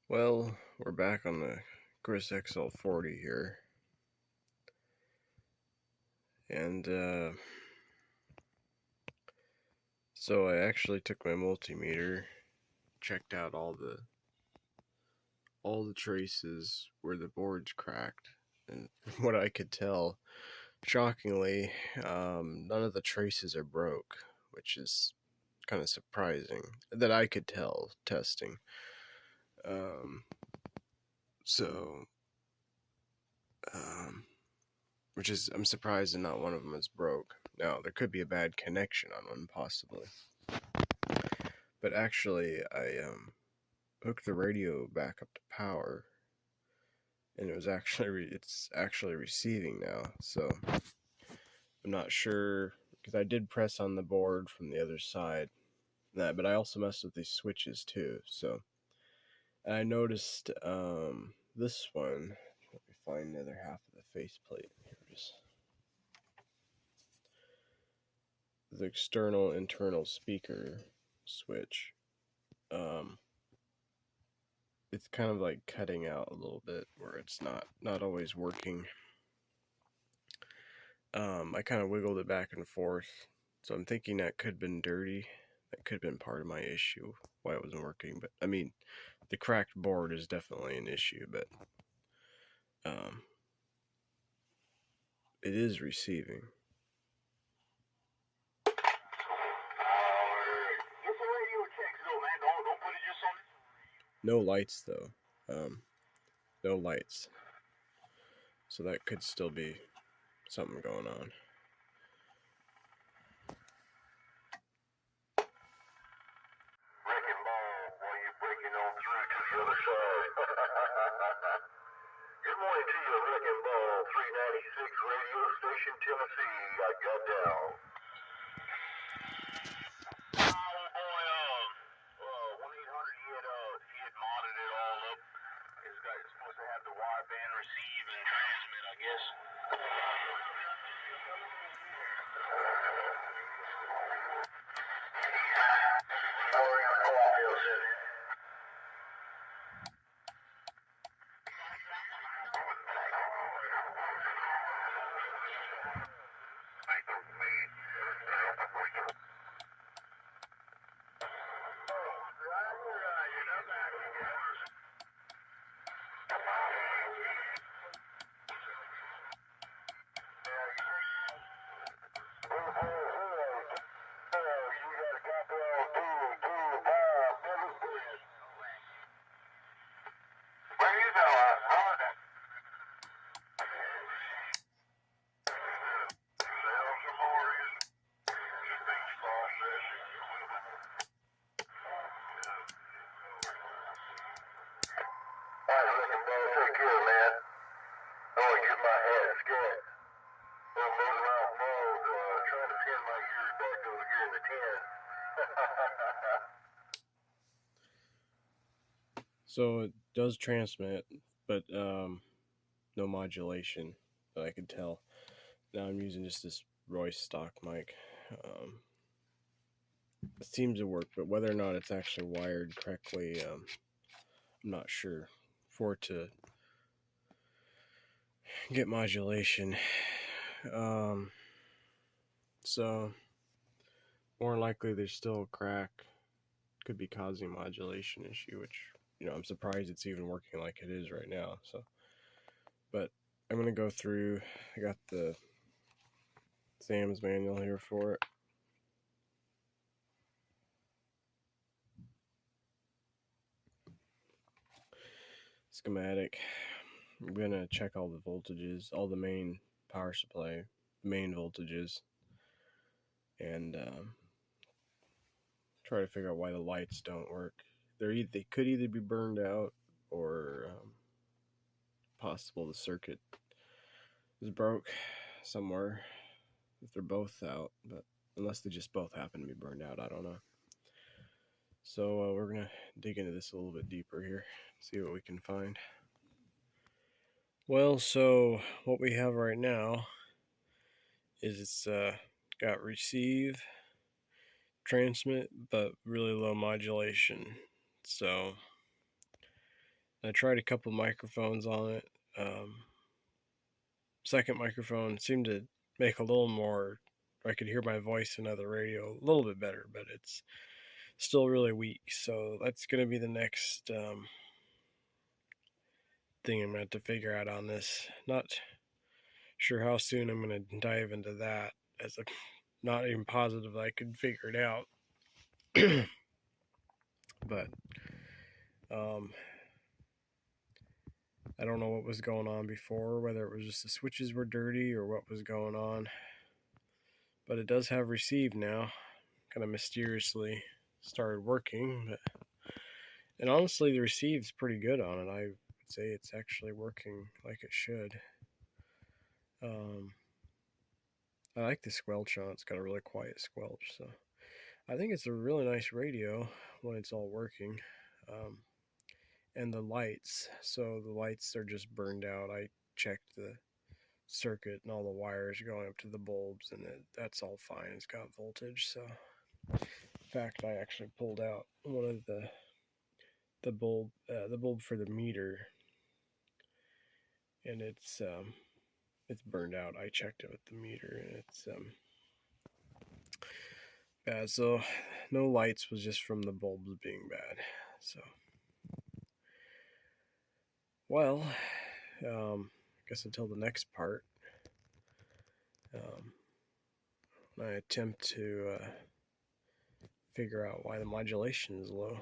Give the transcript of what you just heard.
Well, we're back on the Kris XL40 here, and so I actually took my multimeter, checked out all the traces where the board's cracked, and from what I could tell, shockingly, none of the traces are broke, which is kind of surprising that I could tell testing. Um, so, um, which is I'm surprised that not one of them is broke. Now there could be a bad connection on one possibly, but actually I hooked the radio back up to power, and it's actually receiving now. So I'm not sure because I did press on the board from the other side, but I also messed with these switches too. So I noticed this one. Let me find the other half of the faceplate. Here it is. The external internal speaker switch. Um, it's kind of like cutting out a little bit where it's not always working. I kind of wiggled it back and forth, so I'm thinking that could have been dirty. That could have been part of my issue why it wasn't working. But I mean, the cracked board is definitely an issue, but um, it is receiving. No lights though. No lights. So that could still be something going on. Wrecking ball while you're breaking on through to the other side. Good morning to you, Wrecking Ball 396 Radio Station, Tennessee. I got down. Oh boy, 1-800, he had modded it all up. This guy is supposed to have the wideband receive and transmit, I guess. How are you, co-op, Take care, man. I want to get my head scared. I'm moving around mode, trying to pin my ears back over here in the tin. So it does transmit, but no modulation that I could tell. Now I'm using just this Royce stock mic. It seems to work, but whether or not it's actually wired correctly, I'm not sure. For it to get modulation, so more likely there's still a crack. Could be causing a modulation issue, which I'm surprised it's even working like it is right now. So, but I'm gonna go through. I got the Sam's manual here for it. Schematic. I'm gonna check all the voltages, all the main power supply, main voltages, and try to figure out why the lights don't work. They could either be burned out or possible the circuit is broke somewhere if they're both out, but unless they just both happen to be burned out, I don't know. So we're gonna dig into this a little bit deeper here, see what we can find. Well, so what we have right now is it's got receive, transmit, but really low modulation. So I tried a couple microphones on it. Second microphone seemed to make a little more. I could hear my voice in the radio a little bit better, but it's still really weak. So that's going to be the next thing I'm going to have to figure out on this. Not sure how soon I'm going to dive into that, as I'm not even positive I could figure it out. But I don't know what was going on before, whether it was just the switches were dirty or what was going on. But it does have receive now. Kind of mysteriously started working. And honestly, the receive's pretty good on it. I would say it's actually working like it should. I like the squelch on it. It's got a really quiet squelch. So I think it's a really nice radio when it's all working. And the lights. So the lights are just burned out. I checked the circuit and all the wires going up to the bulbs, and that's all fine. It's got voltage. So in fact, I actually pulled out one of the bulb for the meter, and it's burned out. I checked it with the meter, and it's bad. So no lights, was just from the bulbs being bad. So well, I guess until the next part, I attempt to figure out why the modulation is low.